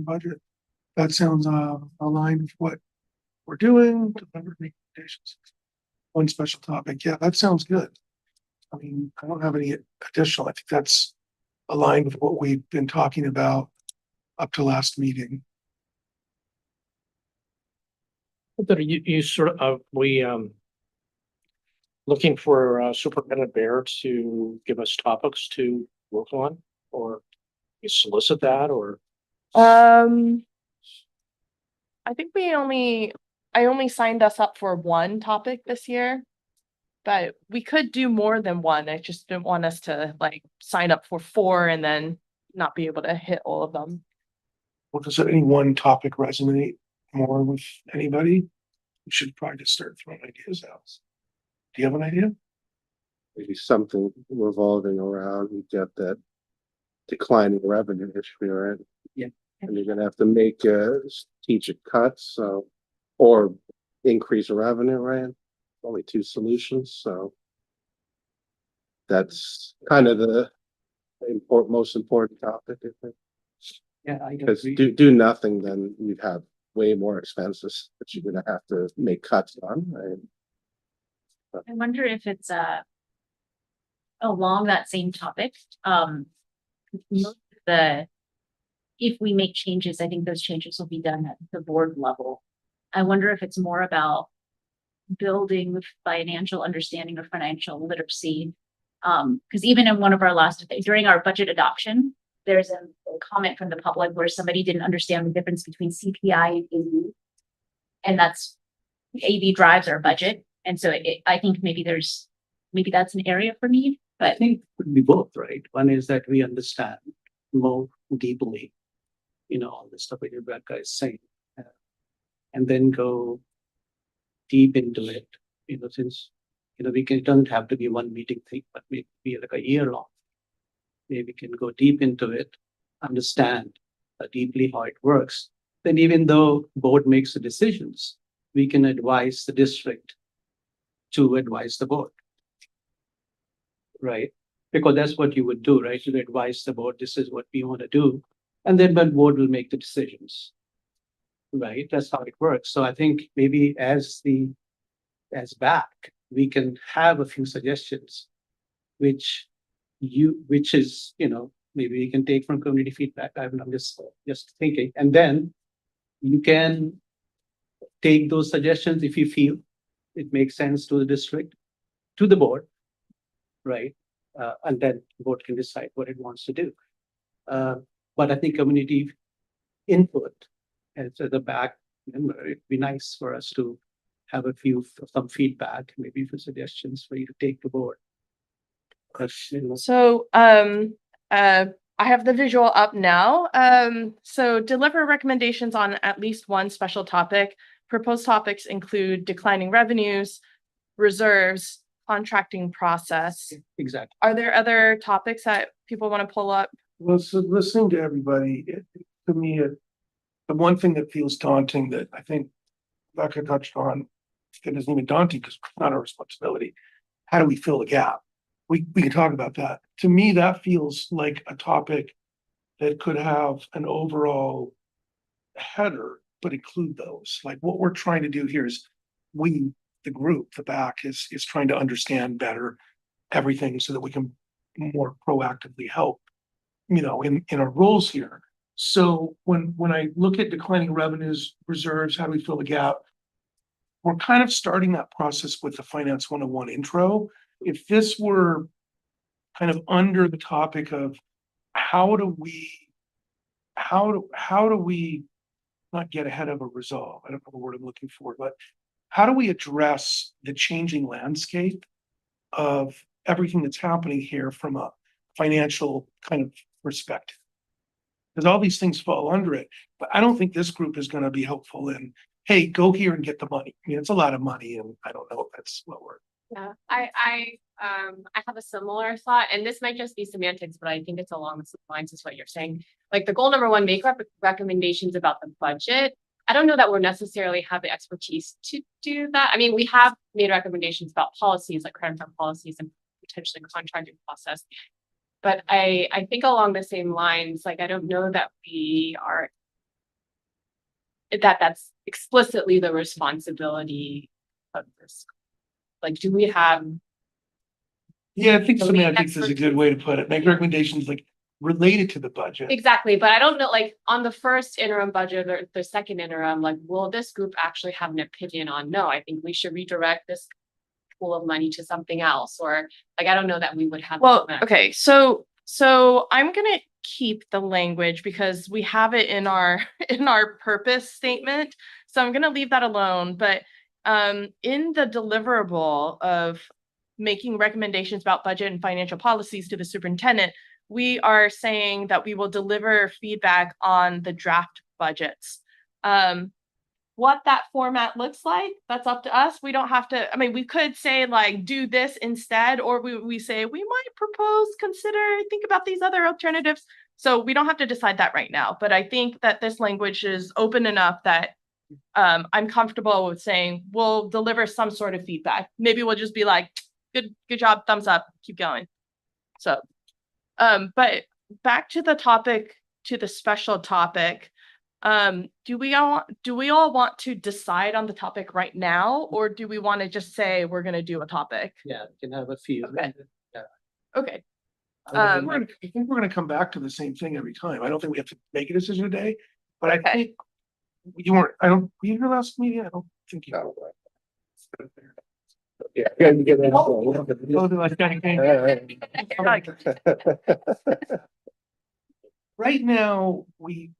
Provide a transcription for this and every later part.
budget. That sounds aligned with what we're doing. Deliver recommendations. One special topic. Yeah, that sounds good. I mean, I don't have any additional. I think that's aligned with what we've been talking about up to last meeting. But you sort of looking for Superintendent Bear to give us topics to work on, or you solicit that, or I think I only signed us up for one topic this year, but we could do more than one. I just didn't want us to like sign up for 4 and then not be able to hit all of them. Well, does any one topic resonate more with anybody? We should probably just start throwing ideas out. Do you have an idea? Maybe something revolving around, you got that declining revenue issue, right? Yeah. And you're gonna have to make strategic cuts, so, or increase revenue, right? Only 2 solutions, so that's kind of the most important topic, I think. yeah, I Because do nothing, then you'd have way more expenses that you're gonna have to make cuts on, right? I wonder if it's along that same topic. If we make changes, I think those changes will be done at the board level. I wonder if it's more about building financial understanding or financial literacy. Because even in one of our during our budget adoption, there's a comment from the public where somebody didn't understand the difference between CPI and AV. And that's AV drives our budget. And so I think maybe that's an area for me, but I think it could be both, right? One is that we understand more deeply, all the stuff that Rebecca is saying, and then go deep into it, since, it doesn't have to be one meeting thing, but maybe like a year long. Maybe we can go deep into it, understand deeply how it works. Then even though board makes the decisions, we can advise the district to advise the board, right? Because that's what you would do, right? You advise the board, this is what we want to do. And then the board will make the decisions, right? That's how it works. So I think maybe as back, we can have a few suggestions, which is, maybe we can take from community feedback. I'm just thinking, and then you can take those suggestions if you feel it makes sense to the district, to the board, right? And then the board can decide what it wants to do. But I think community input as the back member, it'd be nice for us to have some feedback, maybe for suggestions for you to take to board. So I have the visual up now. So deliver recommendations on at least one special topic. Proposed topics include declining revenues, reserves, contracting process. Exactly. Are there other topics that people want to pull up? Well, so listening to everybody, to me, the one thing that feels daunting that I think Becca touched on, it isn't even daunting because it's not our responsibility. How do we fill the gap? We can talk about that. To me, that feels like a topic that could have an overall header, but include those. Like what we're trying to do here is the group, the back is trying to understand better everything so that we can more proactively help, in our roles here. So when I look at declining revenues, reserves, how do we fill the gap? We're kind of starting that process with the Finance 101 intro. If this were kind of under the topic of how do we not get ahead of a resolve? I don't know the word I'm looking for, but how do we address the changing landscape of everything that's happening here from a financial kind of perspective? Because all these things fall under it, but I don't think this group is going to be helpful in, hey, go here and get the money. I mean, it's a lot of money, and I don't know if that's what we're. Yeah, I have a similar thought, and this might just be semantics, but I think it's along the same lines as what you're saying. Like the goal number 1, make recommendations about the budget. I don't know that we'll necessarily have the expertise to do that. I mean, we have made recommendations about policies like credit card policies and potentially contracting process. But I think along the same lines, like I don't know that we are that's explicitly the responsibility of this. Like, do we have, Yeah, I think So we semantics is a good way to put it. Make recommendations like related to the budget. exactly, but I don't know, like, on the first interim budget or the second interim, like, will this group actually have an opinion on, no, I think we should redirect this pool of money to something else, or like, I don't know that we would have. Well, okay, so I'm gonna keep the language because we have it in our in our purpose statement. So I'm gonna leave that alone, but in the deliverable of making recommendations about budget and financial policies to the superintendent, we are saying that we will deliver feedback on the draft budgets. What that format looks like, that's up to us. We don't have to, I mean, we could say like, do this instead, or we say, we might propose, consider, think about these other alternatives. So we don't have to decide that right now, but I think that this language is open enough that I'm comfortable with saying we'll deliver some sort of feedback. Maybe we'll just be like, good job, thumbs up, keep going. So, but back to the topic, to the special topic. Do we all want to decide on the topic right now, or do we want to just say we're going to do a topic? Yeah, we can have a few. Okay. Okay. I think we're gonna come back to the same thing every time. I don't think we have to make a decision today, but I Okay. think you weren't, were you here last meeting? I don't think you. No. Yeah. you get that. Oh, they're like, right now, we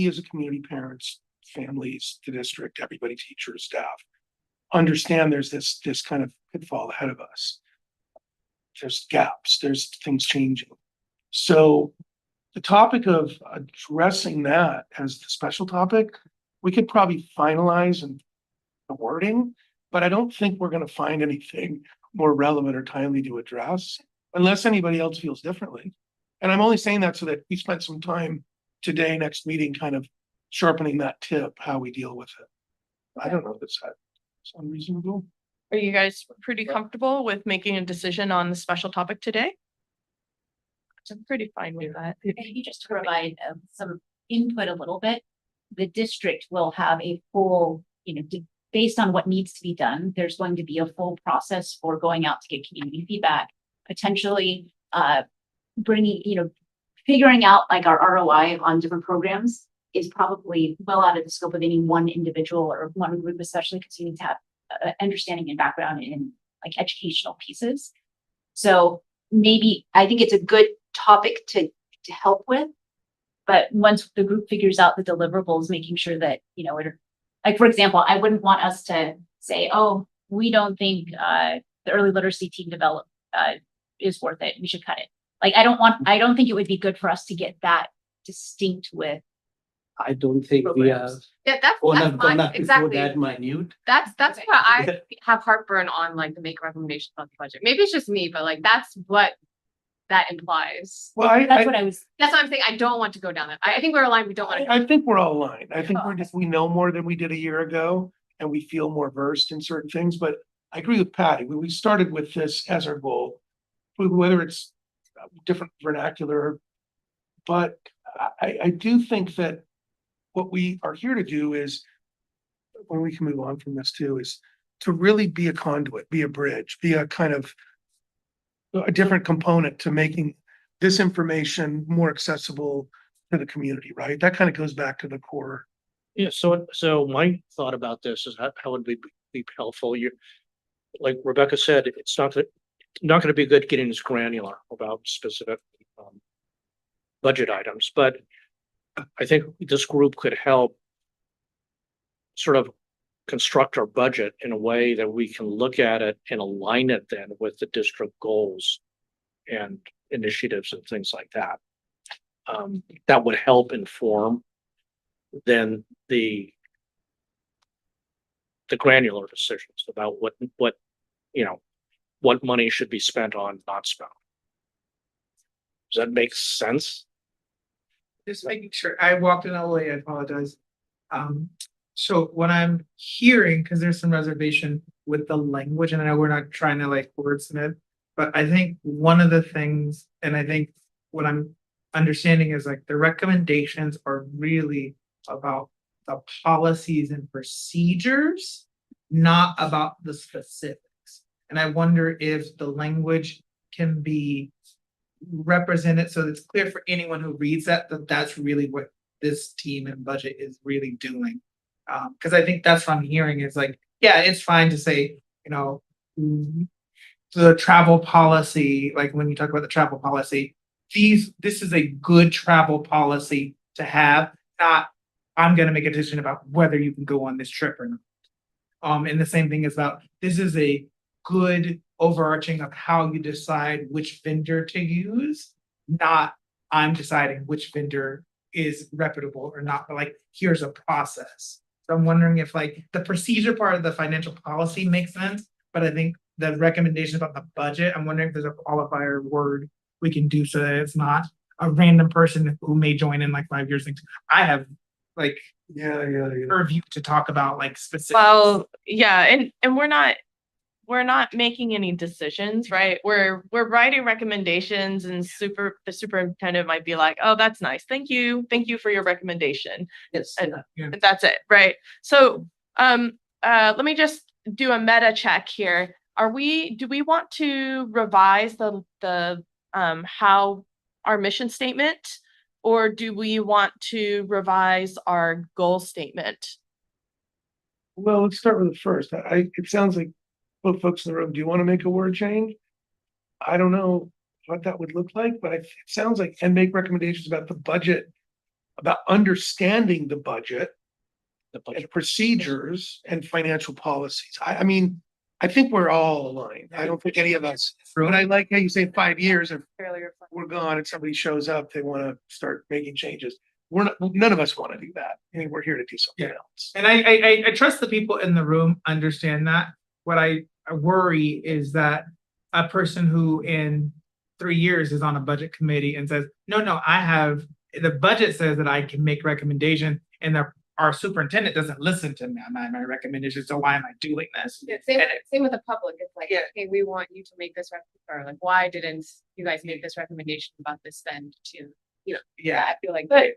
as a community, parents, families, the district, everybody, teachers, staff, understand there's this kind of pitfall ahead of us. There's gaps, there's things changing. So the topic of addressing that as the special topic, we could probably finalize and the wording, but I don't think we're going to find anything more relevant or timely to address unless anybody else feels differently. And I'm only saying that so that we spent some time today, next meeting, kind of sharpening that tip, how we deal with it. I don't know if it's unreasonable. Are you guys pretty comfortable with making a decision on the special topic today? I'm pretty fine with that. Maybe just to provide some input a little bit, the district will have a full, based on what needs to be done, there's going to be a full process for going out to get community feedback, potentially bringing, figuring out like our ROI on different programs is probably well out of the scope of any one individual or one group, especially because you need to have understanding and background in like educational pieces. So maybe I think it's a good topic to help with, but once the group figures out the deliverables, making sure that, like, for example, I wouldn't want us to say, oh, we don't think the early literacy team develop is worth it. We should cut it. Like, I don't think it would be good for us to get that distinct with. I don't think we are Yeah, that's gonna fine, go exactly. that minute. That's what I have heartburn on, like, the make recommendations on the budget. Maybe it's just me, but like, that's what that implies. Well, That's what I'm saying. I don't want to go down that. I think we're aligned. We don't want to. I think we're all aligned. I think we know more than we did a year ago and we feel more versed in certain things, but I agree with Patty. We started with this as our goal, whether it's different vernacular, but I do think that what we are here to do is, when we can move on from this too, is to really be a conduit, be a bridge, be a kind of a different component to making this information more accessible to the community, right? That kind of goes back to the core. Yeah, so my thought about this is how would we be helpful? Like Rebecca said, it's not going to be good getting this granular about specific budget items, but I think this group could help sort of construct our budget in a way that we can look at it and align it then with the district goals and initiatives and things like that. That would help inform then the granular decisions about what money should be spent on, not spent. Does that make sense? Just making sure, I walked in all the way, I apologize. So what I'm hearing, because there's some reservation with the language, and I know we're not trying to like wordsmith, but I think one of the things, and I think what I'm understanding is like the recommendations are really about the policies and procedures, not about the specifics. And I wonder if the language can be represented so it's clear for anyone who reads that, that that's really what this team and budget is really doing. Because I think that's what I'm hearing is like, yeah, it's fine to say, you know, the travel policy, like when you talk about the travel policy, this is a good travel policy to have, not I'm gonna make a decision about whether you can go on this trip or not. And the same thing is about, this is a good overarching of how you decide which vendor to use, not I'm deciding which vendor is reputable or not, but like, here's a process. So I'm wondering if like the procedure part of the financial policy makes sense, but I think the recommendation about the budget, I'm wondering if there's a qualifier word we can do so that it's not a random person who may join in like 5 years. Thinks I have like Yeah. purview to talk about like specific. Well, yeah, and we're not making any decisions, right? We're writing recommendations and the superintendent might be like, oh, that's nice. Thank you for your recommendation. Yes. And Yeah. that's it, right? So let me just do a meta check here. Do we want to revise the how our mission statement, or do we want to revise our goal statement? Well, let's start with the first. It sounds like both folks in the room, do you want to make a word change? I don't know what that would look like, but it sounds like, and make recommendations about the budget, about understanding the budget and procedures and financial policies. I mean, I think we're all aligned. I don't think any of us, but I like how you say 5 years, if we're gone and somebody shows up, they want to start making changes. None of us want to do that. I mean, we're here to do something else. And I trust the people in the room understand that. What I worry is that a person who in 3 years is on a budget committee and says, no, the budget says that I can make recommendation, and our superintendent doesn't listen to my recommendations, so why am I doing this? Yeah, same with the public. It's like, hey, we want you to make this or like, why didn't you guys make this recommendation about this spend to, I feel like. But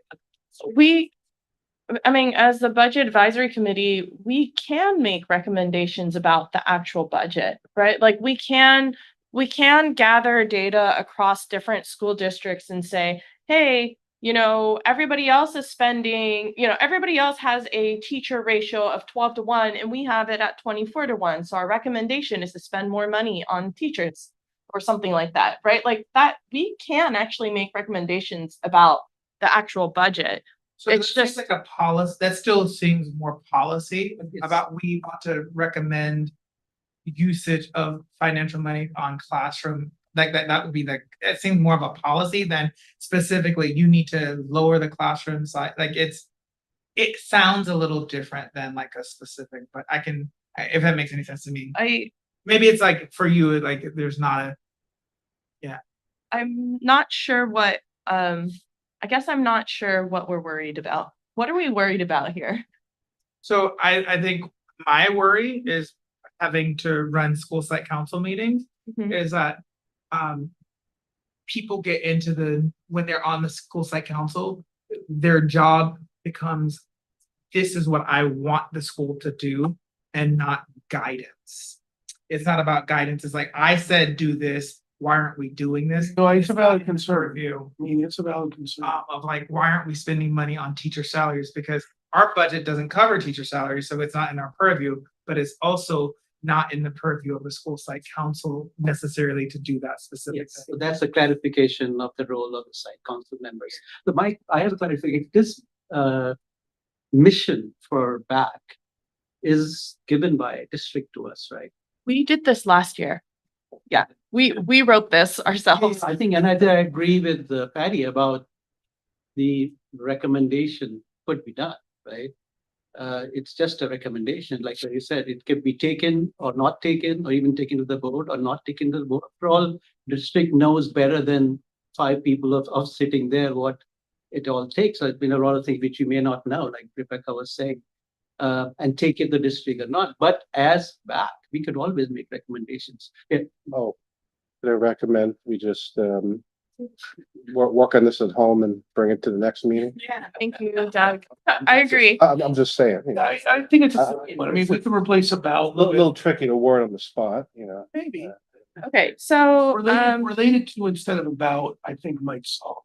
I mean, as the budget advisory committee, we can make recommendations about the actual budget, right? Like we can gather data across different school districts and say, hey, everybody else is spending, everybody else has a teacher ratio of 12-1 and we have it at 24-1. So our recommendation is to spend more money on teachers or something like that, right? Like that, we can actually make recommendations about the actual budget. So It's it's just just- like a policy, that still seems more policy about we want to recommend usage of financial money on classroom. Like that would be it seems more of a policy than specifically you need to lower the classroom size. Like it sounds a little different than like a specific, but if that makes any sense to me. Maybe it's like for you, like there's not I'm not sure what, I guess I'm not sure what we're worried about. What are we worried about here? So I think my worry is having to run school site council meetings Mhm. is that people get into when they're on the school site council, their job becomes, this is what I want the school to do and not guidance. It's not about guidance. It's like, I said, do this. Why aren't we doing this? No, it's a valid not concern. review. I mean, it's a valid concern. Of like, why aren't we spending money on teacher salaries? Because our budget doesn't cover teacher salaries, so it's not in our purview, but it's also not in the purview of the school site council necessarily to do that specific Yes, thing. so that's a clarification of the role of the site council members. So I have a clarification. This mission for BAC is given by district to us, right? We did this last year. Yeah, we wrote this ourselves. I think, and I agree with Patty about the recommendation could be done, right? It's just a recommendation, like you said, it can be taken or not taken, or even taken to the board or not taken to the board. After all, district knows better than 5 people of sitting there what it all takes. So there's been a lot of things which you may not know, like Rebecca was saying, and take it the district or not. But as BAC, we could always make recommendations. Yeah. Oh, I recommend we just work on this at home and bring it to the next meeting. Yeah. Thank you, Doug. I agree. I'm just saying, you know, I think it's a simple one. I mean, we can replace about. a little tricky to word on the spot, you know. Maybe. Okay, so, Related to instead of about, I think might solve.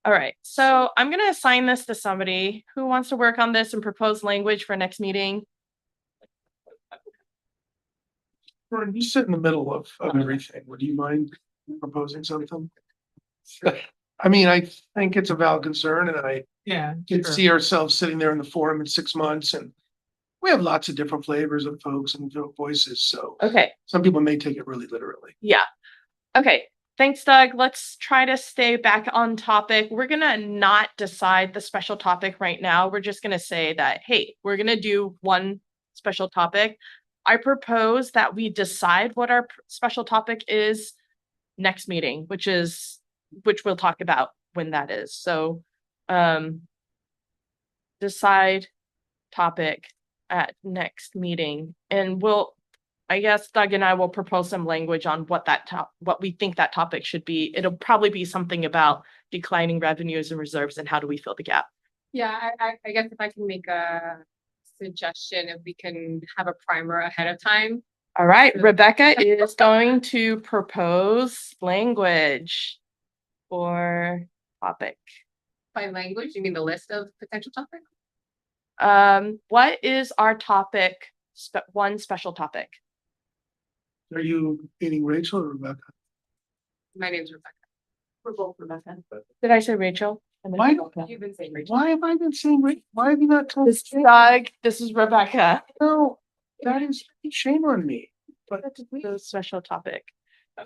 all right, so I'm gonna assign this to somebody who wants to work on this and propose language for next meeting. Vernon, you sit in the middle of everything. Would you mind proposing something? I mean, I think it's a valid concern and I Yeah. can sure. see ourselves sitting there in the forum in 6 months and we have lots of different flavors of folks and voices, so Okay, some people may take it really literally. yeah. Okay, thanks, Doug. Let's try to stay back on topic. We're gonna not decide the special topic right now. We're just gonna say that, hey, we're gonna do one special topic. I propose that we decide what our special topic is next meeting, which we'll talk about when that is. So, decide topic at next meeting, and I guess Doug and I will propose some language on what we think that topic should be. It'll probably be something about declining revenues and reserves and how do we fill the gap. Yeah, I guess if I can make a suggestion, if we can have a primer ahead of time. All right, Rebecca is going to propose language for topic. By language, you mean the list of potential topics? What is our topic, one special topic? Are you meaning Rachel or Rebecca? My name's Rebecca. We're both Rebecca. Did I say Rachel? I meant Why- Rebecca. You've been saying Rachel. Why have I been saying Rachel? Why have you not told This is Doug, this is Rebecca. No, that is shame on me. But The special topic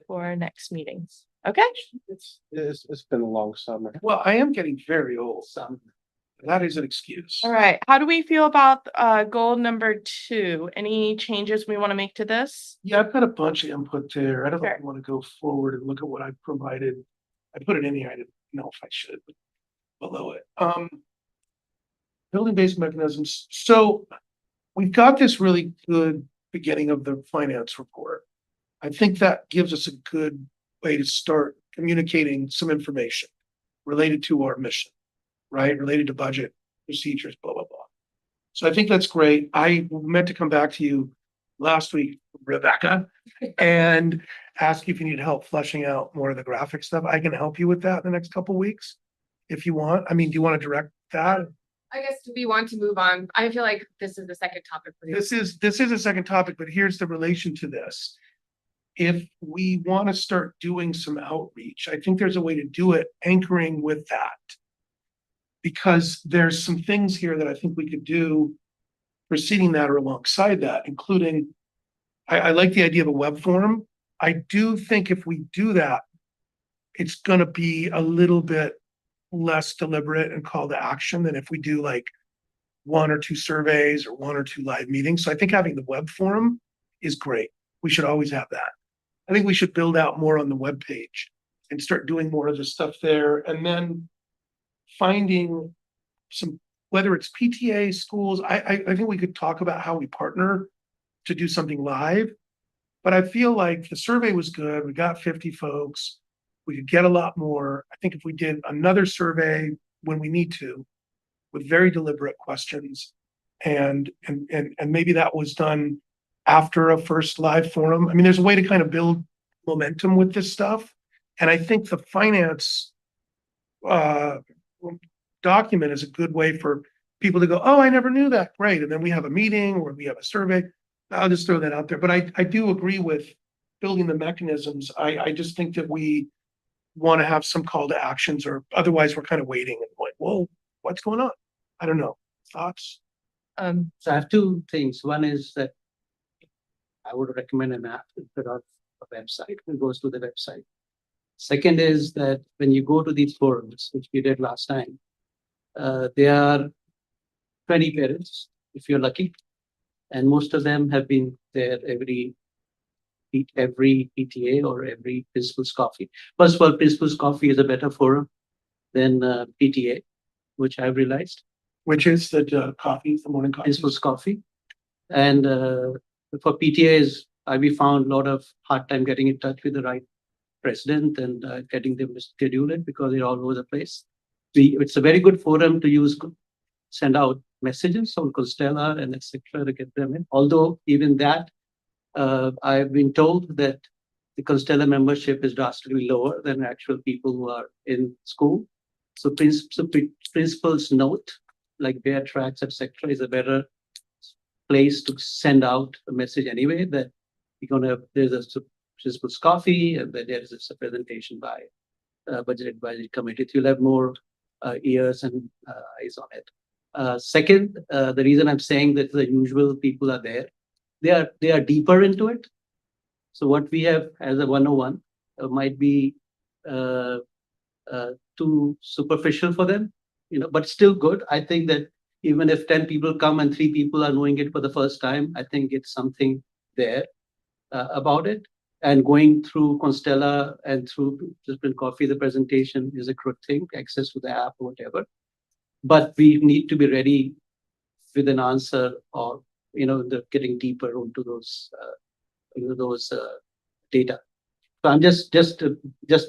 for next meetings. Okay, It's been a long summer. well, I am getting very old. That is an excuse. all right. How do we feel about goal number 2? Any changes we want to make to this? Yeah, I've got a bunch of input there. I don't know if Sure. I want to go forward and look at what I provided. I put it in here. I didn't know if I should, but below it. Building-based mechanisms. So we've got this really good beginning of the finance report. I think that gives us a good way to start communicating some information related to our mission, right? Related to budget, procedures, blah, blah, blah. So I think that's great. I meant to come back to you last week, Rebecca, and ask you if you need help fleshing out more of the graphic stuff. I can help you with that in the next couple weeks if you want. I mean, do you want to direct that? I guess, do we want to move on? I feel like this is the second topic for you. This is a second topic, but here's the relation to this. If we want to start doing some outreach, I think there's a way to do it anchoring with that. Because there's some things here that I think we could do preceding that or alongside that, including, I like the idea of a web forum. I do think if we do that, it's gonna be a little bit less deliberate and call to action than if we do like 1 or 2 surveys or 1 or 2 live meetings. So I think having the web forum is great. We should always have that. I think we should build out more on the web page and start doing more of the stuff there. And then finding some, whether it's PTA schools, I think we could talk about how we partner to do something live. But I feel like the survey was good. We got 50 folks. We could get a lot more. I think if we did another survey when we need to, with very deliberate questions, and maybe that was done after a first live forum. I mean, there's a way to kind of build momentum with this stuff. And I think the finance document is a good way for people to go, oh, I never knew that. Great. And then we have a meeting or we have a survey. I'll just throw that out there. But I do agree with building the mechanisms. I just think that we want to have some call to actions, or otherwise we're kind of waiting and going, whoa, what's going on? I don't know. Thoughts? So I have 2 things. One is that I would recommend an app instead of a website. It goes to the website. Second is that when you go to these forums, which we did last time, there are 20 parents, if you're lucky, and most of them have been there every PTA or every Principal's Coffee. First of all, Principal's Coffee is a better forum than PTA, which I've realized. Which is the coffee, the morning coffee. Principal's Coffee. And for PTAs, we found a lot of hard time getting in touch with the right president and getting them to schedule it because they're all over the place. It's a very good forum to use, send out messages on Constella and etc. to get them in. Although even that, I've been told that the Constella membership is drastically lower than actual people who are in school. So principals note, like bear tracks, etc., is a better place to send out a message anyway that there's a principal's coffee and then there is a presentation by budget advisory committee. You'll have more ears and eyes on it. Second, the reason I'm saying that the usual people are there, they are deeper into it. So what we have as a 101 might be too superficial for them, but still good. I think that even if 10 people come and 3 people are knowing it for the first time, I think it's something there about it. And going through Constella and through Discipline Coffee, the presentation is a good thing, access to the app or whatever. But we need to be ready with an answer or, getting deeper into those data. So I'm just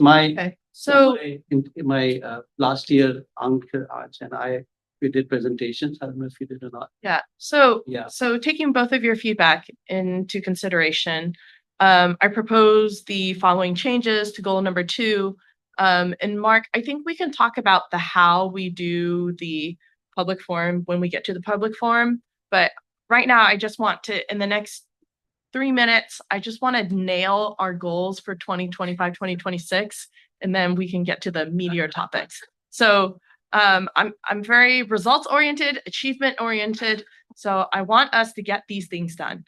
my Okay, so in my last year, Ankit, Aj, and we did presentations. I don't know if you did or not. yeah, so Yeah. so taking both of your feedback into consideration, I propose the following changes to goal number 2. And Mark, I think we can talk about the how we do the public forum when we get to the public forum. But right now, I just want to, in the next 3 minutes, I just want to nail our goals for 2025, 2026, and then we can get to the meatier topics. So I'm very results oriented, achievement oriented. So I want us to get these things done.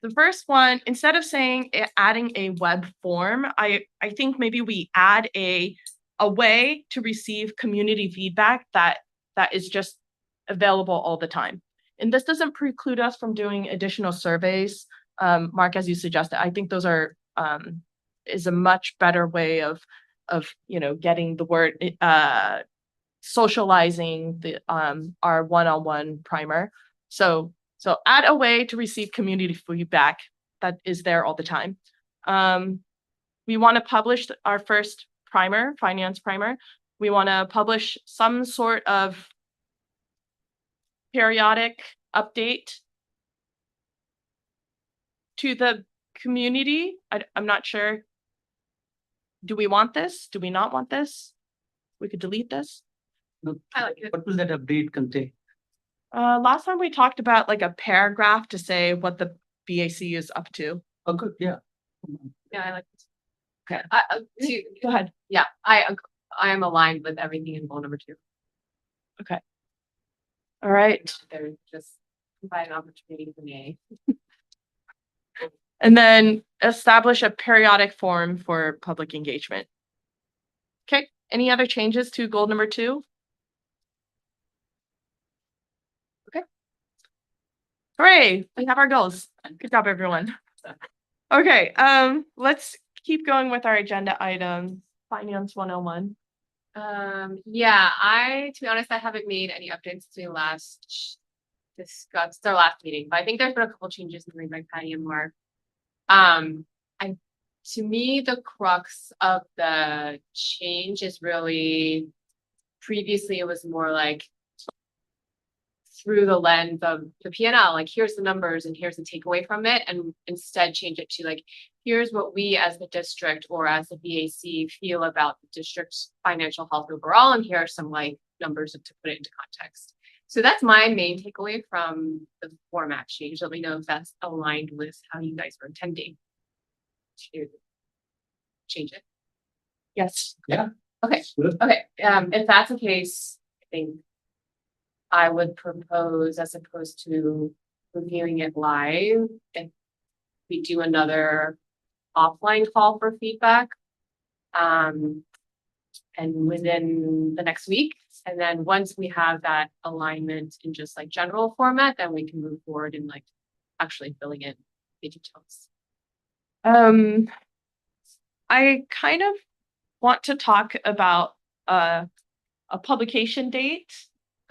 The first one, instead of saying adding a web form, I think maybe we add a way to receive community feedback that is just available all the time. And this doesn't preclude us from doing additional surveys. Mark, as you suggested, I think those are is a much better way of getting the word socializing the our one-on-one primer. So add a way to receive community feedback that is there all the time. We want to publish our first primer, finance primer. We want to publish some sort of periodic update to the community. I'm not sure. Do we want this? Do we not want this? We could delete this. No, I like it. What will that update contain? Last time we talked about like a paragraph to say what the BAC is up to. Oh, good. Yeah. Yeah, I like this. Okay. Go ahead. Yeah, I am aligned with everything in goal number 2. All right. They're just provide an opportunity for me. And then establish a periodic forum for public engagement. Okay. Any other changes to goal number 2? Okay. Hooray, we have our goals. Good job, everyone. Okay, let's keep going with our agenda items. Finance 101. Yeah, to be honest, I haven't made any updates since we last discussed our last meeting, but I think there's been a couple changes made by Patty and Mark. To me, the crux of the change is really, previously it was more like through the lens of the P&L, like here's the numbers and here's the takeaway from it, and instead change it to like, here's what we as the district or as the BAC feel about the district's financial health overall, and here are some like numbers to put it into context. So that's my main takeaway from the format change. Let me know if that's aligned with how you guys are intending to change it. Yes. Yeah. Okay. Good. Okay. If that's the case, I think I would propose, as opposed to reviewing it live, if we do another offline call for feedback. And within the next week, and then once we have that alignment in just like general format, then we can move forward and like actually filling in the details. I kind of want to talk about a publication date.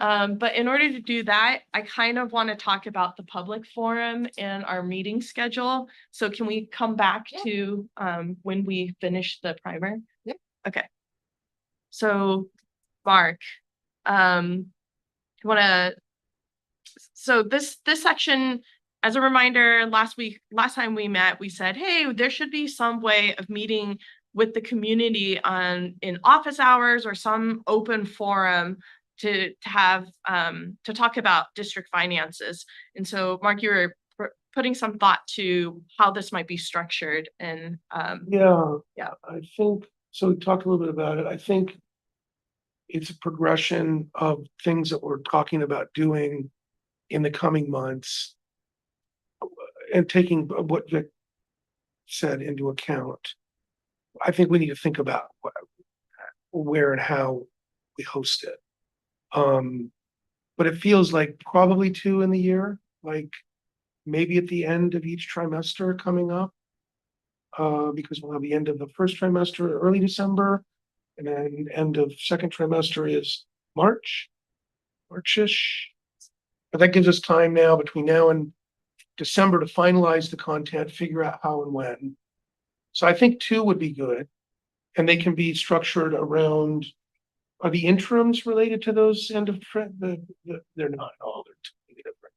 But in order to do that, I kind of want to talk about the public forum and our meeting schedule. So can we come back to when we finish the primer? Yeah. Okay. So Mark, you wanna, so this section, as a reminder, last time we met, we said, hey, there should be some way of meeting with the community in office hours or some open forum to have to talk about district finances. And so Mark, you were putting some thought to how this might be structured and Yeah. Yeah. I think, so we talked a little bit about it. I think it's a progression of things that we're talking about doing in the coming months. And taking what Vic said into account. I think we need to think about where and how we host it. But it feels like probably 2 in the year, like maybe at the end of each trimester coming up. Because we'll have the end of the first trimester, early December, and then end of second trimester is March-ish. But that gives us time now between now and December to finalize the content, figure out how and when. So I think 2 would be good. And they can be structured around, are the interims related to those end of, they're not all, they're totally different.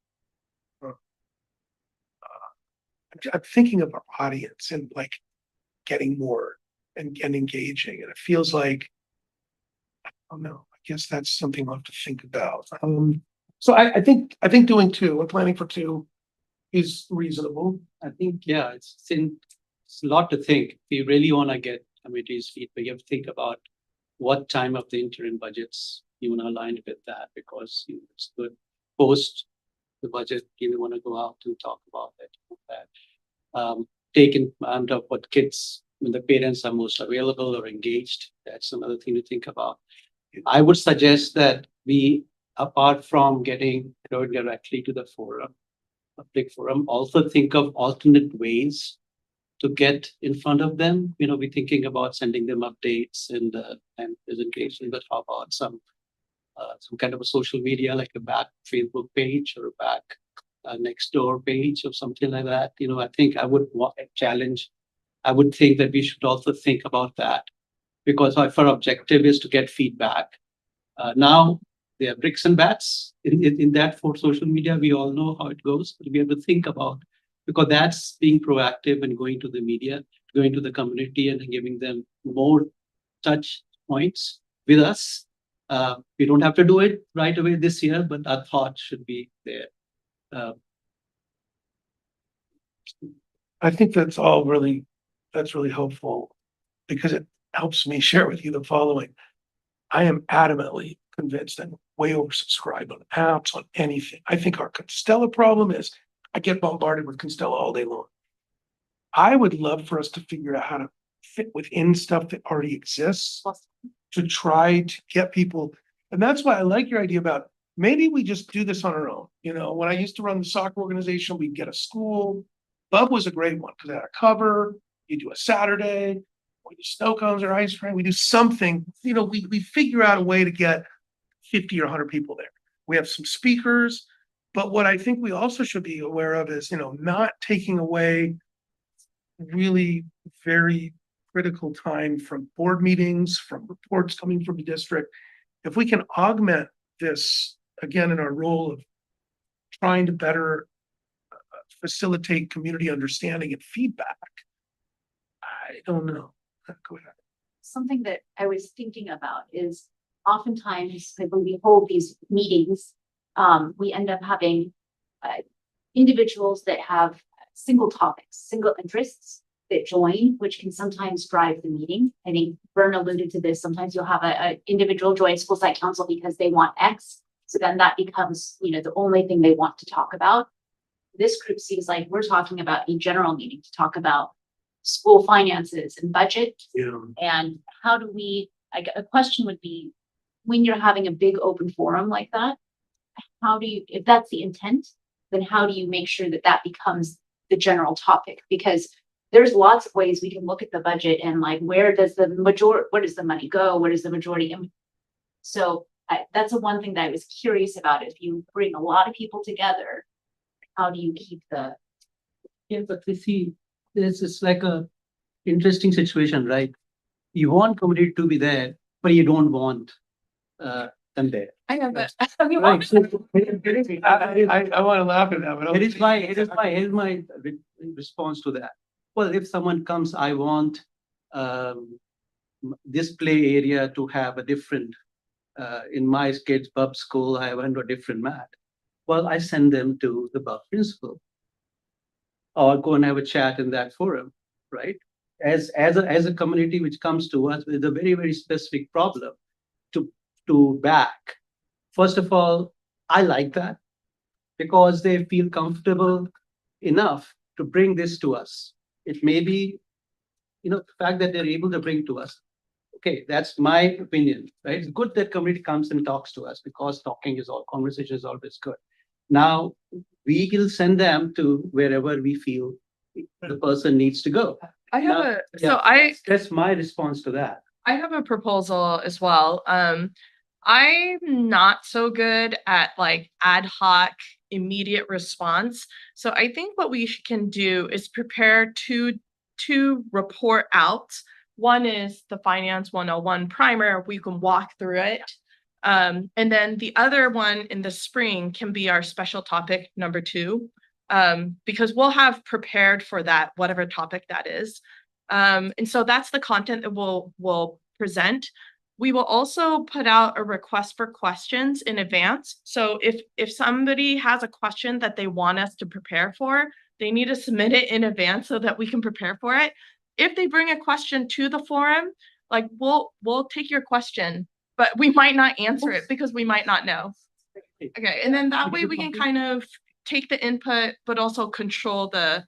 I'm thinking of our audience and like getting more and engaging, and it feels like, I don't know, I guess that's something I'll have to think about. So I think doing 2, we're planning for 2 is reasonable. I think, yeah, it's a lot to think. If you really want to get committee's feedback, you have to think about what time of the interim budgets you want to align with that, because it's good post the budget, you want to go out to talk about it. Take in account of what kids, when the parents are most available or engaged, that's another thing to think about. I would suggest that we, apart from going directly to the forum, public forum, also think of alternate ways to get in front of them. We're thinking about sending them updates and presentation, but how about some kind of a social media, like a back Facebook page or a back next door page or something like that. I think I would think that we should also think about that, because if our objective is to get feedback. Now there are bricks and bats in that for social media. We all know how it goes, but we have to think about, because that's being proactive and going to the media, going to the community and giving them more touch points with us. We don't have to do it right away this year, but our thought should be there. I think that's really helpful, because it helps me share with you the following. I am adamantly convinced I'm way oversubscribed on apps, on anything. I think our Constella problem is I get bombarded with Constella all day long. I would love for us to figure out how to fit within stuff that already exists to try to get people. And that's why I like your idea about maybe we just do this on our own. When I used to run the soccer organization, we'd get a school. Bub was a great one because it had a cover. You do a Saturday, we do snow cones or ice cream. We do something, we figure out a way to get 50 or 100 people there. We have some speakers, but what I think we also should be aware of is, not taking away really very critical time from board meetings, from reports coming from the district. If we can augment this, again, in our role of trying to better facilitate community understanding and feedback, I don't know. Go ahead. Something that I was thinking about is oftentimes when we hold these meetings, we end up having individuals that have single topics, single interests that join, which can sometimes drive the meeting. I think Vern alluded to this. Sometimes you'll have an individual join school site council because they want X. So then that becomes, the only thing they want to talk about. This group seems like we're talking about a general meeting to talk about school finances and budget. Yeah. And how do we, a question would be, when you're having a big open forum like that, how do you, if that's the intent, then how do you make sure that that becomes the general topic? Because there's lots of ways we can look at the budget and like, where does the money go? Where does the majority? So That's the one thing that I was curious about. If you bring a lot of people together, how do you keep the? Yeah, but we see, it's like a interesting situation, right? You want community to be there, but you don't want them there. I have it. Right. So I want to laugh at that, but. here's my response to that. Well, if someone comes, I want this play area to have a different, in my kids' pub school, I went to a different mat. Well, I send them to the pub principal. Or go and have a chat in that forum, right? As a community which comes to us with a very, very specific problem to back. First of all, I like that because they feel comfortable enough to bring this to us. It may be, the fact that they're able to bring to us. Okay, that's my opinion, right? It's good that community comes and talks to us because conversation is always good. Now, we will send them to wherever we feel the person needs to go. I have Now, that's my response to that. I have a proposal as well. I'm not so good at like ad hoc immediate response. So I think what we can do is prepare two report outs. One is the Finance 101 primer. We can walk through it. And then the other one in the spring can be our special topic number 2, because we'll have prepared for that, whatever topic that is. And so that's the content that we'll present. We will also put out a request for questions in advance. So if somebody has a question that they want us to prepare for, they need to submit it in advance so that we can prepare for it. If they bring a question to the forum, like we'll take your question, but we might not answer it because we might not know. Okay, and then that way we can kind of take the input, but also control the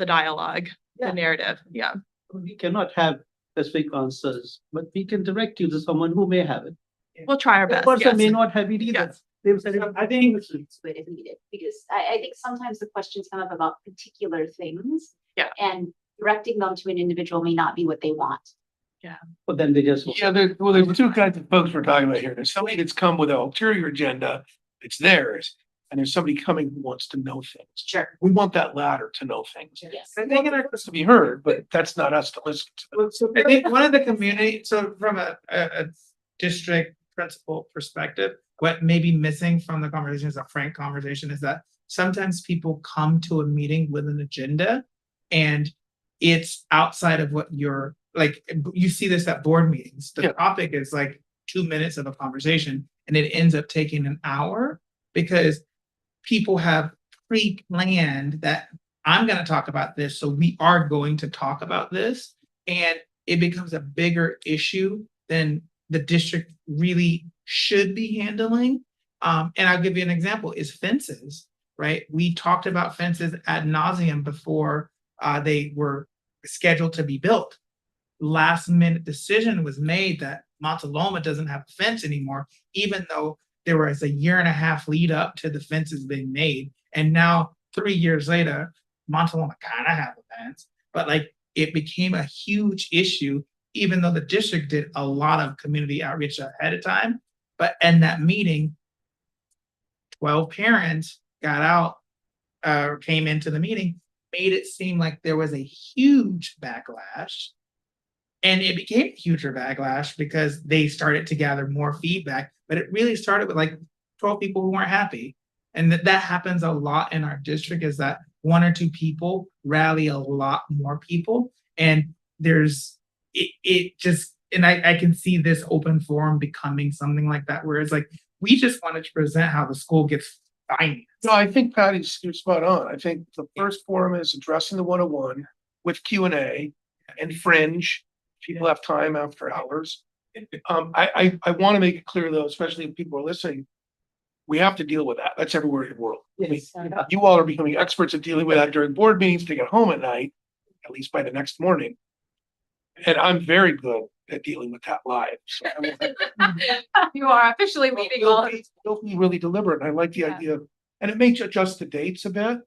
dialogue, the narrative. Yeah. We cannot have specific answers, but we can direct you to someone who may have it. We'll try our The best. person Yes. may not have it either. Yes. They've said, I think It's good if needed, because I think sometimes the questions come up about particular things. Yeah. And directing them to an individual may not be what they want. but then they just. Yeah, there's 2 kinds of folks we're talking about here. There's somebody that's come with an ulterior agenda, it's theirs, and there's somebody coming who wants to know things. Sure. We want that latter to know things. Yes. I think in our Us to be heard, but that's not us to listen to. I think one of the community, so from a district principal perspective, what may be missing from the conversation is a frank conversation is that sometimes people come to a meeting with an agenda and it's outside of what you're like, you see this at board meetings. The Yeah. topic is like 2 minutes of a conversation and it ends up taking an hour because people have pre-planned that I'm going to talk about this. So we are going to talk about this. And it becomes a bigger issue than the district really should be handling. And I'll give you an example is fences, right? We talked about fences ad nauseum before they were scheduled to be built. Last minute decision was made that Montaloma doesn't have a fence anymore, even though there was a 1.5 year lead up to the fences being made. And now 3 years later, Montaloma kind of have a fence, but like it became a huge issue, even though the district did a lot of community outreach ahead of time. But in that meeting, 12 parents got out, came into the meeting, made it seem like there was a huge backlash. And it became a huger backlash because they started to gather more feedback, but it really started with like 12 people who weren't happy. And that happens a lot in our district is that 1 or 2 people rally a lot more people. And there's, it just, and I can see this open forum becoming something like that, where it's like, we just wanted to present how the school gets financed. No, I think Patty's, you're spot on. I think the first forum is addressing the 101 with Q&A and fringe. People have time after hours. I want to make it clear though, especially if people are listening, we have to deal with that. That's everywhere in the world. I mean, you all are becoming experts at dealing with that during board meetings to get home at night, at least by the next morning. And I'm very good at dealing with that live. So I mean, You are officially leading all of You'll be really deliberate. And I like the Yeah. idea of, and it may adjust the dates a bit,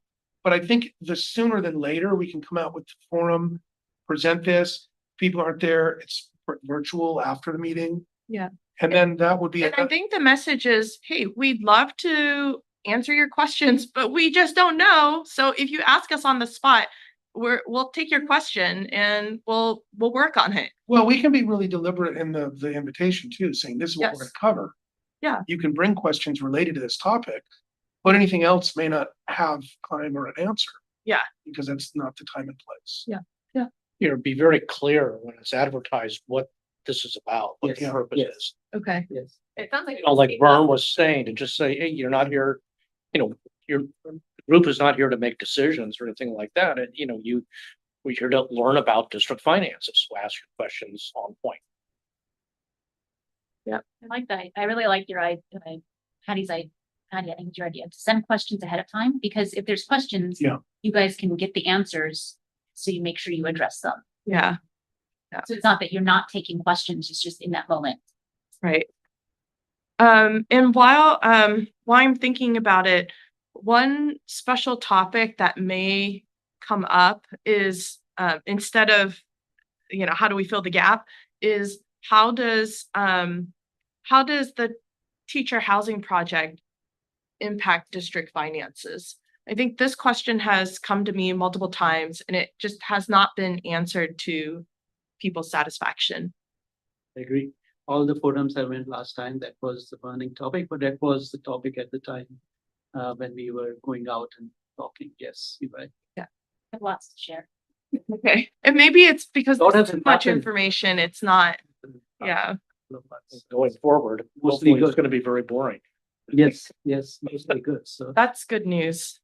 but I think the sooner than later we can come out with the forum, present this. People aren't there. It's virtual after the meeting. Yeah. And then that would be, And I think the message is, hey, we'd love to answer your questions, but we just don't know. So if you ask us on the spot, we'll take your question and we'll work on it. well, we can be really deliberate in the invitation too, saying this is what we're Yes. gonna cover. Yeah. You can bring questions related to this topic, but anything else may not have time or an answer. Yeah. Because that's not the time and place. Yeah. You know, be very clear when it's advertised what this is about, what the Yes, purpose yes. is. Okay. Yes. It sounds like. You know, like Vern was saying, to just say, hey, you're not here, you know, your group is not here to make decisions or anything like that. And, you know, we're here to learn about district finances, so ask your questions on point. I like that. I really like your idea, Patty, I think it's your idea to send questions ahead of time, because if there's questions. Yeah. You guys can get the answers, so you make sure you address them. Yeah. So it's not that you're not taking questions, it's just in that moment. Right. And while I'm thinking about it, one special topic that may come up is instead of, you know, how do we fill the gap, is how does the teacher housing project impact district finances? I think this question has come to me multiple times and it just has not been answered to people's satisfaction. I agree. All the forums I went last time, that was the burning topic, but that was the topic at the time. When we were going out and talking. Yes, you're right. I have lots to share. Okay. And maybe it's because What there's has too much happened? information. It's not, yeah. Going forward, Mostly hopefully it's good. gonna be very boring. Yes, mostly good, so. That's good news.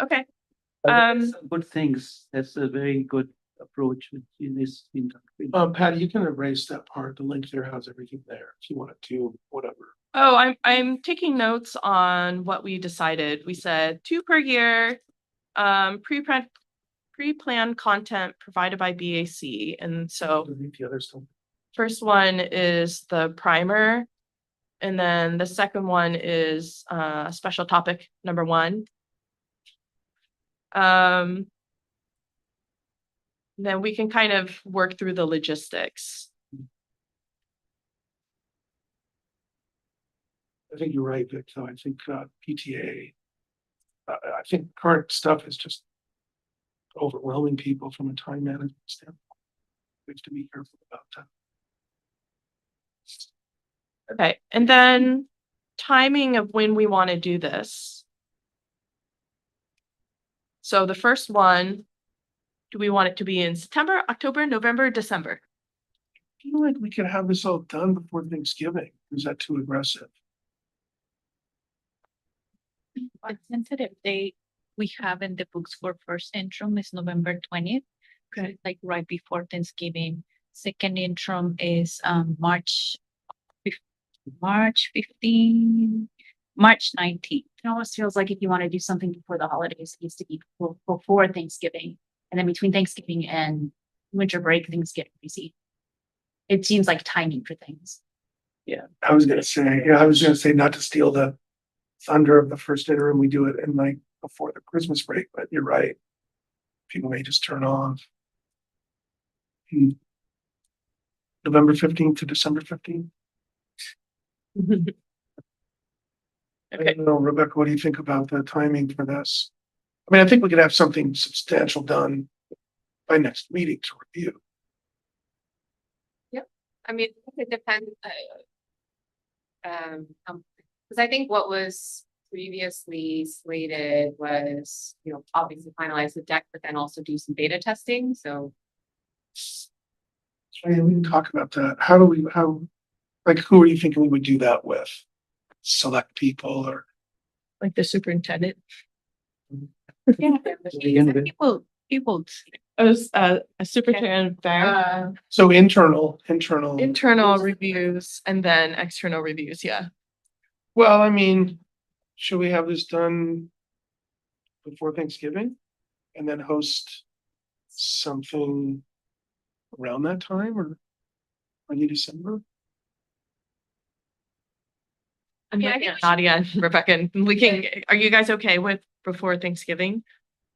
Okay. But there Um, is some good things. That's a very good approach in this. Patty, you can erase that part. The link there has everything there if you wanted to, whatever. Oh, I'm taking notes on what we decided. We said 2 per year, pre-planned content provided by BAC. And so Delete the other stuff. first one is the primer. And then the second one is special topic number 1. Then we can kind of work through the logistics. I think you're right, Vic, though. I think PTA, I think current stuff is just overwhelming people from a time management standpoint. We have to be careful about that. Okay, and then timing of when we want to do this. So the first one, do we want it to be in September, October, November, December? I feel like we could have this all done before Thanksgiving. Is that too aggressive? The tentative date we have in the books for first interim is November 20th. Okay. Like right before Thanksgiving. Second interim is March 15, March 19th. It almost feels like if you want to do something before the holidays, it needs to be before Thanksgiving. And then between Thanksgiving and winter break, things get busy. It seems like timing for things. I was gonna say not to steal the thunder of the first interim. We do it in like before the Christmas break, but you're right. People may just turn off. November 15th to December 15th. I Okay. don't know, Rebecca, what do you think about the timing for this? I mean, I think we could have something substantial done by next meeting to review. I mean, it depends. Because I think what was previously slated was, you know, obviously finalize the deck, but then also do some beta testing, so. I mean, we can talk about that. Like, who are you thinking we would do that with? Select people or? Like the superintendent. Yeah. Begin with- People. As a superintendent there. So internal. Internal reviews and then external reviews, yeah. Well, I mean, should we have this done before Thanksgiving? And then host something around that time or early December? I'm Yeah, I looking think at we Nadia and Rebecca and are you guys okay with before Thanksgiving?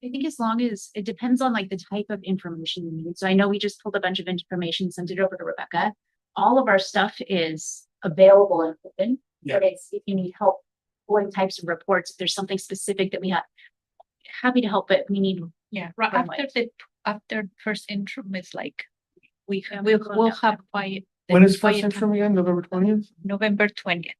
I think as long as it depends on like the type of information you need. So I know we just pulled a bunch of information, sent it over to Rebecca. All of our stuff is available and open. Yeah. But it's, if you need help, pulling types of reports, if there's something specific that we have, happy to help, but we need. Yeah, right Right. after first interim is like, Yeah, we'll we'll have have quiet. When is first quiet interim time. again? November 20th? November 20th.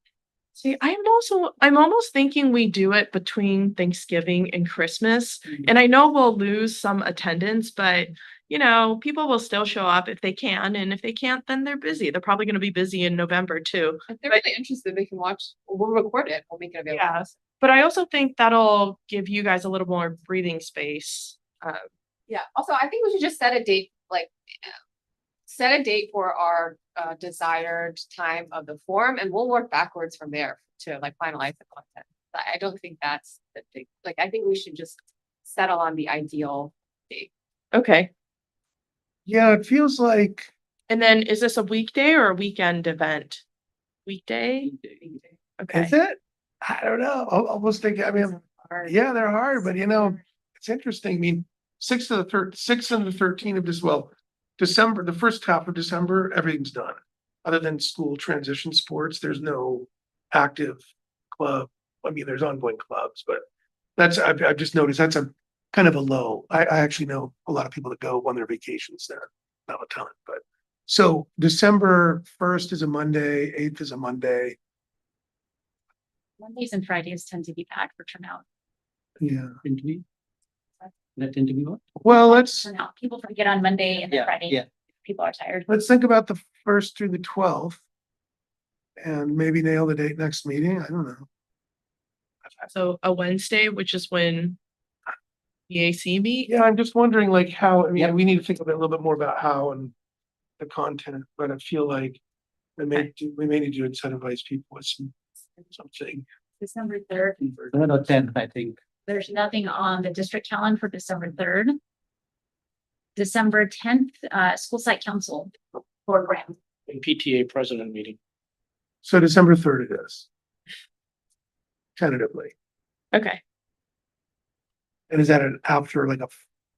See, I'm almost thinking we do it between Thanksgiving and Christmas. Mhm. And I know we'll lose some attendance, but you know, people will still show up if they can. And if they can't, then they're busy. They're probably going to be busy in November too. If they're really interested, they can watch, we'll record it, we'll make it available. Yeah. But I also think that'll give you guys a little more breathing space. Yeah, also, I think we should just set a date, like, set a date for our desired time of the forum, and we'll work backwards from there to like finalize the content. But I don't think that's the big, like, I think we should just settle on the ideal date. Okay. Yeah, it feels like, And then is this a weekday or a weekend event? Weekday? Okay. is it? I don't know. I almost think, I mean, yeah, they're hard, but you know, it's interesting. I mean, 6th and the 13th of this, well, December, the first half of December, everything's done. Other than school transition sports, there's no active club. I mean, there's ongoing clubs, but I've just noticed that's a kind of a low. I actually know a lot of people that go on their vacations there. Not a ton, but so December 1st is a Monday, 8th is a Monday. Mondays and Fridays tend to be packed for turnout. Yeah. Interview? That interview? Well, let's Turnout, people forget on Monday and then Yeah, Friday. yeah. People are tired. think about the 1st through the 12th. And maybe nail the date next meeting. I don't know. So a Wednesday, which is when the AC meet? Yeah, I'm just wondering like how, I mean, Yep. we need to think a little bit more about how and the content, but I feel like we may need to incentivize people with something. December 3rd, 3rd or 10th, I think. there's nothing on the district calendar for December 3rd. December 10th, school site council program. And PTA president meeting. So December 3rd it is. Tentatively. Okay. And is that after like a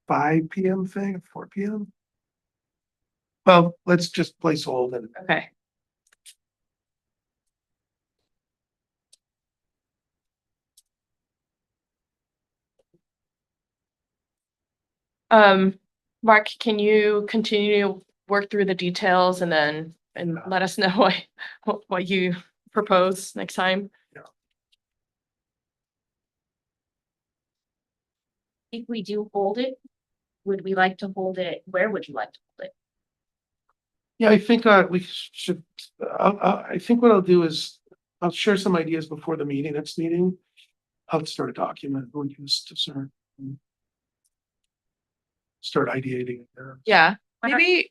5 PM thing, 4 PM? Well, let's just place hold and Okay. Mark, can you continue to work through the details and then let us know what you propose next time? If we do hold it, would we like to hold it? Where would you like to hold it? yeah, I think we should, I think what I'll do is I'll share some ideas before the meeting, next meeting. I'll start a document, we'll use to start ideating there. Yeah, Why not- maybe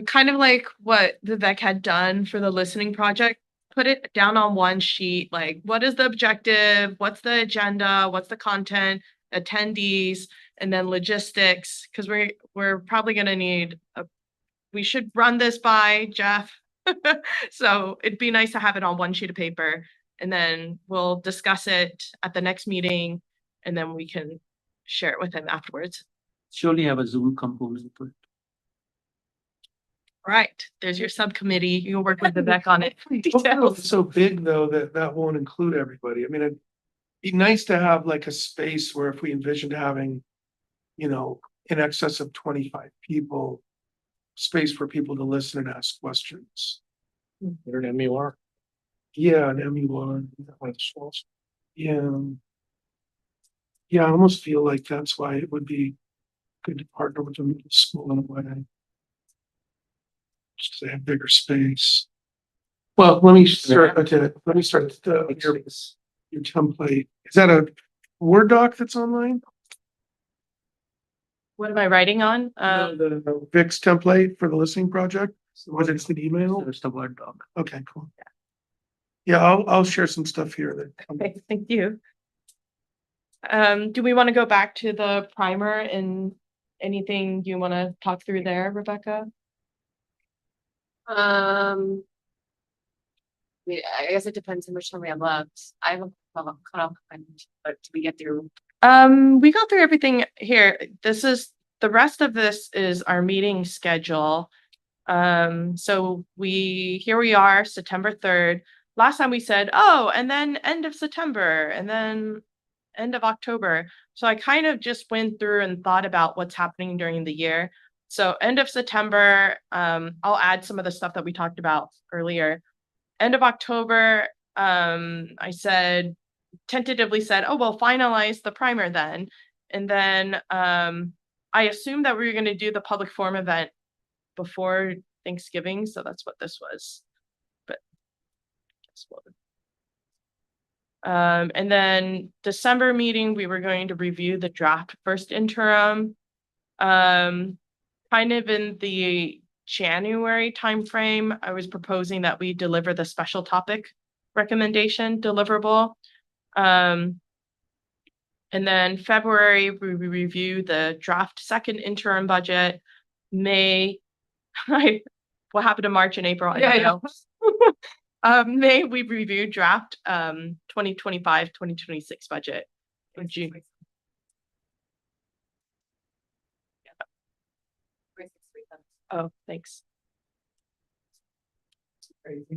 kind of like what Vivek had done for the listening project. Put it down on one sheet, like what is the objective, what's the agenda, what's the content, attendees, and then logistics, because we're probably gonna need we should run this by Jeff. So it'd be nice to have it on one sheet of paper, and then we'll discuss it at the next meeting, and then we can share it with him afterwards. Surely have a Zoom component to it. Right, there's your subcommittee. You'll work with Vivek on it. Hopefully Details. it's so big though that won't include everybody. I mean, it'd be nice to have like a space where if we envisioned having, you know, in excess of 25 people, space for people to listen and ask questions. You're an MUR. Yeah, and MUR, One of the schools. yeah. Yeah, I almost feel like that's why it would be good to partner with the middle school in a way. Just to have bigger space. Well, let me start your template. Is that a Word doc that's online? What am I writing on? The VIX template for the listening project, was it an email? Just a Word doc. Okay, cool. Yeah, I'll share some stuff here that. Okay, thank you. Do we want to go back to the primer and anything you want to talk through there, Rebecca? I mean, I guess it depends how much time we have left. I have a cutoff time, but do we get through? We got through everything here. The rest of this is our meeting schedule. So here we are, September 3rd. Last time we said, oh, and then end of September, and then end of October. So I kind of just went through and thought about what's happening during the year. So end of September, I'll add some of the stuff that we talked about earlier. End of October, I tentatively said, oh, we'll finalize the primer then. And then I assumed that we were going to do the public forum event before Thanksgiving. So that's what this was. But guess what? And then December meeting, we were going to review the draft first interim. Kind of in the January timeframe, I was proposing that we deliver the special topic recommendation deliverable. And then February, we review the draft second interim budget. May, what happened to March and April? I don't know. May, we review draft 2025-2026 budget. In June. Oh, thanks.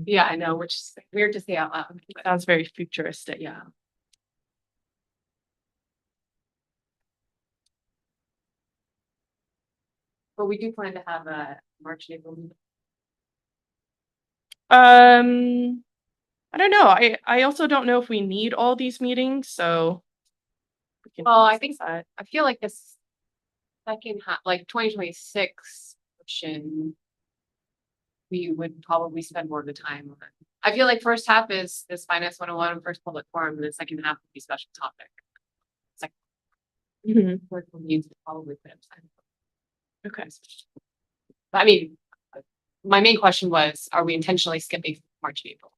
Yeah, I know, which is weird to say out loud. but Sounds very futuristic. Yeah. But we do plan to have a March and April meeting. I don't know. I also don't know if we need all these meetings, so. We can Well, I think decide. I feel like this second half, like 2026 portion, we would probably spend more of the time on. I feel like first half is this finance 101, first public forum, and the second half would be special topic. It's like Mhm. work needs to probably put up time. Okay. I mean, my main question was, are we intentionally skipping March and April?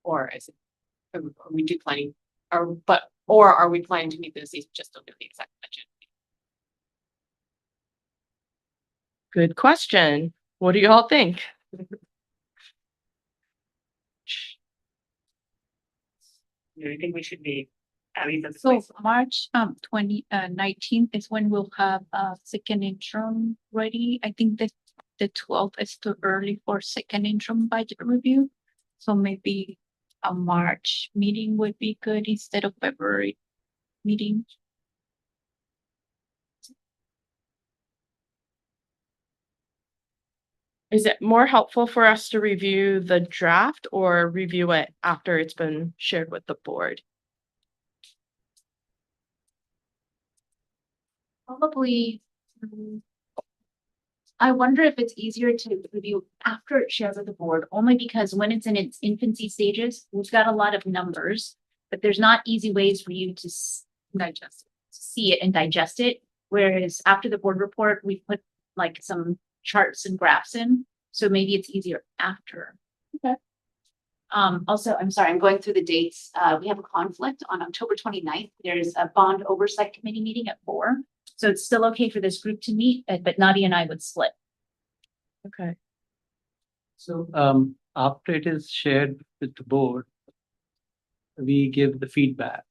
Or is it, are we do planning, or are we planning to meet those dates just to do the exact budget? Good question. What do you all think? Do you think we should be at least at So March 19th is when we'll have a second interim ready. I think that the 12th is too early for second interim budget review. So maybe a March meeting would be good instead of February meeting. Is it more helpful for us to review the draft or review it after it's been shared with the board? Probably. I wonder if it's easier to review after it shares with the board, only because when it's in its infancy stages, we've got a lot of numbers, but there's not easy ways for you to digest it, see it and digest it. Whereas after the board report, we put like some charts and graphs in, so maybe it's easier after. Okay. Also, I'm sorry, I'm going through the dates. We have a conflict on October 29th. There's a bond oversight committee meeting at 4. So it's still okay for this group to meet, but Nadia and I would split. Okay. So after it is shared with the board, we give the feedback,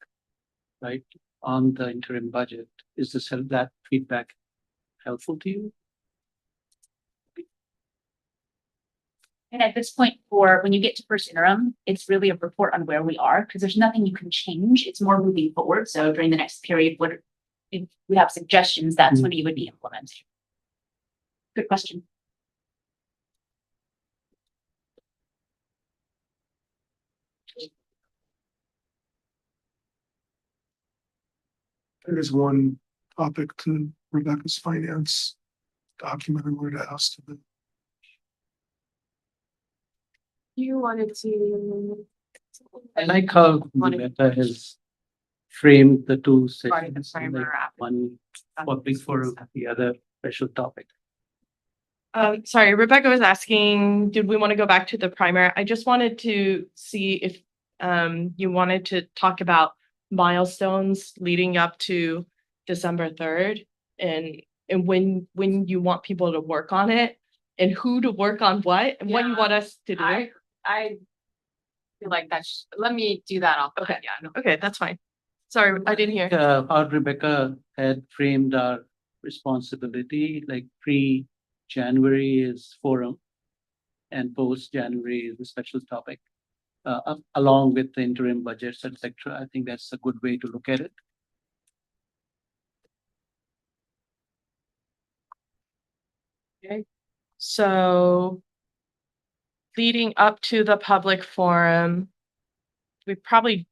right, on the interim budget. Is that feedback helpful to you? And at this point, for when you get to first interim, it's really a report on where we are, because there's nothing you can change. It's more moving forward. So during the next period, if we have suggestions, that's when you would be implemented. Good question. There's one topic to Rebecca's finance document I wanted to ask them. You wanted to. I like how Rebecca has framed the two Part of the sessions, primer like after. one public forum, the other special topic. Sorry, Rebecca was asking, did we want to go back to the primer? I just wanted to see if you wanted to talk about milestones leading up to December 3rd and when you want people to work on it and who to work on what and what you want us to do. I feel like let me do that off. Okay. Yeah, no. Okay, that's fine. Sorry, I didn't hear. How Rebecca had framed our responsibility, like pre-January is forum, and post January is the special topic. Along with the interim budgets, etc. I think that's a good way to look at it. Okay, so leading up to the public forum, we probably,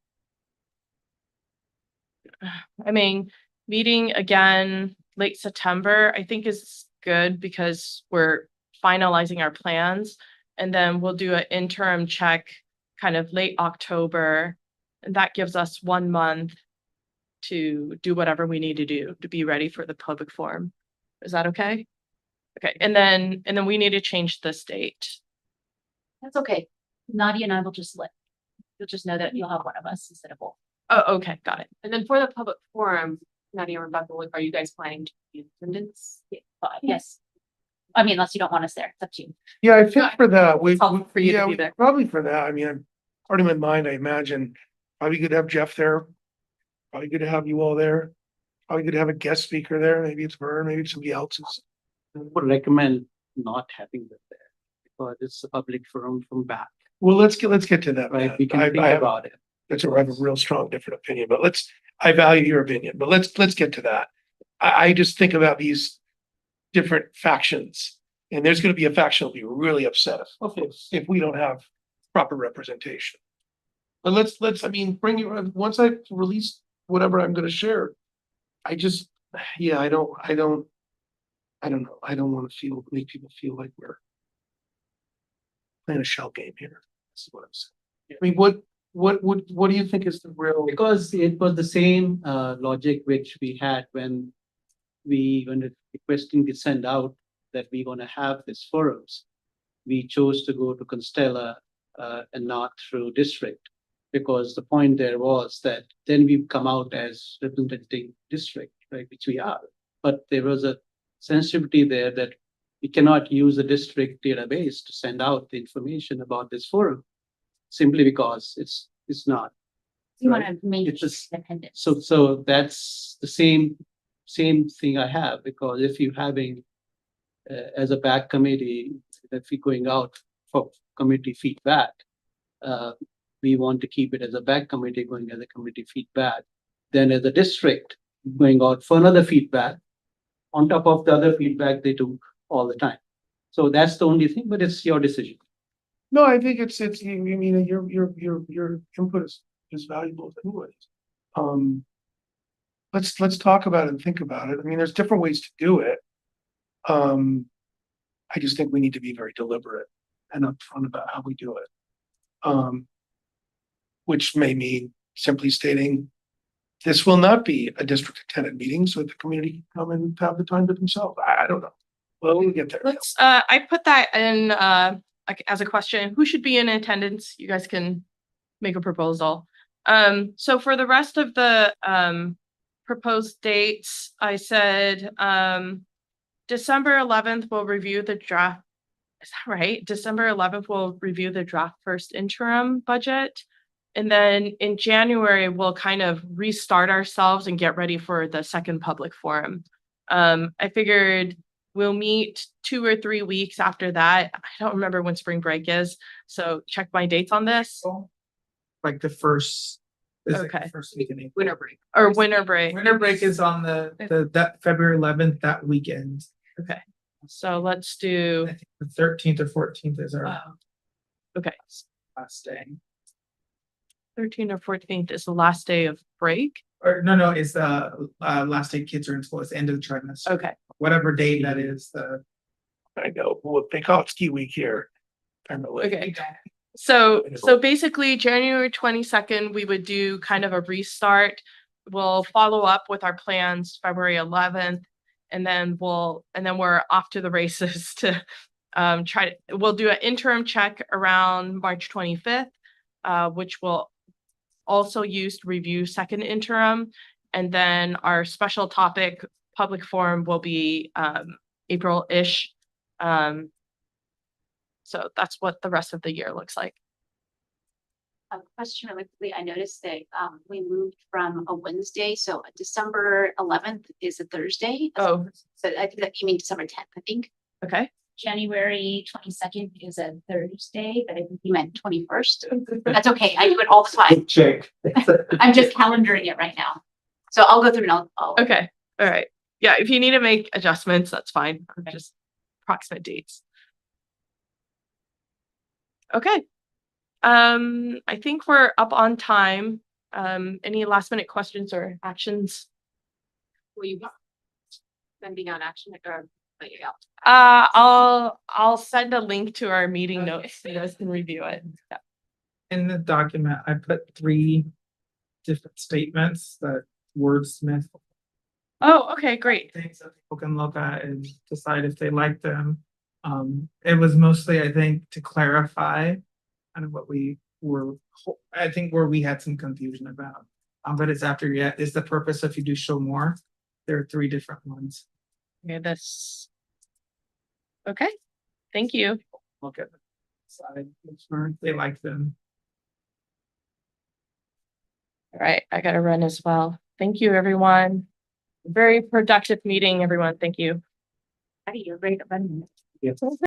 I mean, meeting again late September, I think is good because we're finalizing our plans. And then we'll do an interim check kind of late October. And that gives us 1 month to do whatever we need to do to be ready for the public forum. Is that okay? Okay, and then we need to change this date. That's okay. Nadia and I will just you'll just know that you'll have one of us instead of both. Oh, okay, got it. And then for the public forum, Nadia and Rebecca, are you guys planning to be in attendance? Yes. I mean, unless you don't want us there, it's up to you. Yeah, I think for that, we, Helpful for you to yeah, be there. probably for that, I mean, part of my mind, I imagine, probably good to have Jeff there. Probably good to have you all there. Probably good to have a guest speaker there, maybe it's Vern, maybe it's somebody else's. I would recommend not having them there because it's a public forum from back, Well, let's get to that, right? man. We can think I have, about it. that's where I have a real strong different opinion, but I value your opinion, but let's get to that. I just think about these different factions, and there's gonna be a faction that'll be really upset if we don't have proper representation. But let's, I mean, bring you, once I release whatever I'm gonna share, I just, yeah, I don't know. I don't wanna make people feel like we're playing a shell game here. That's what I'm saying. I mean, what do you think is the real? Because it was the same logic which we had when we were requesting to send out that we're gonna have these forums. We chose to go to Constella and not through district. Because the point there was that then we come out as representing district, right, which we are. But there was a sensitivity there that we cannot use a district database to send out the information about this forum. Simply because it's not. You Right. want to make It's it just- independent. So that's the same thing I have, because if you're having as a back committee, that we're going out for committee feedback, we want to keep it as a back committee going as a committee feedback. Then as a district going out for another feedback on top of the other feedback they do all the time. So that's the only thing, but it's your decision. No, I think it's, you mean, your input is valuable anyways. Let's talk about it and think about it. I mean, there's different ways to do it. I just think we need to be very deliberate and upfront about how we do it. Which may mean simply stating, this will not be a district attended meeting, so the community can come and have the time to themselves. I don't know. Well, we'll get there. Let's, I put that in, like, as a question, who should be in attendance? You guys can make a proposal. So for the rest of the, proposed dates, I said, December 11th, we'll review the draft. Is that right? December 11th, we'll review the draft first interim budget. And then in January, we'll kind of restart ourselves and get ready for the second public forum. I figured we'll meet 2 or 3 weeks after that. I don't remember when spring break is, so check my dates on this. Like the first. is like the Okay. First week in April. Winter break. Or winter break. Winter break is on that February 11th, that weekend. Okay, so let's do, I think the 13th or 14th is our oh, okay, last day. 13th or 14th is the last day of break. Or no, it's the last day kids are in school. It's the end of the trimester. Okay, Whatever day that is, I know, well, they call it ski week here. Apparently. okay. So basically January 22nd, we would do kind of a restart. We'll follow up with our plans February 11th, and then we're off to the races to we'll do an interim check around March 25th, which will also use to review second interim. And then our special topic public forum will be April-ish. So that's what the rest of the year looks like. A question really quickly. I noticed that we moved from a Wednesday, so December 11th is a Thursday. Oh, So I think that you mean December 10th, I think. okay. January 22nd is a Thursday, but I think you meant 21st. That's okay. I do it all the time. Check. I'm just calendaring it right now. So I'll go through and I'll. Okay, all right. Yeah, if you need to make adjustments, that's fine. Okay. Just approximate dates. Okay. I think we're up on time. Any last minute questions or actions? Will you be sending out action or let you out? I'll send a link to our meeting notes so you guys can review it. Yeah. In the document, I put 3 different statements that wordsmith Oh, okay, great. things that people can look at and decide if they like them. It was mostly, I think, to clarify kind of what we were, I think where we had some confusion about. But it's after, yeah, is the purpose if you do show more, there are 3 different ones. Okay, that's okay. Thank you. Look at the side, make sure they like them. All right, I gotta run as well. Thank you, everyone. Very productive meeting, everyone. Thank you. You're great at running. Yes.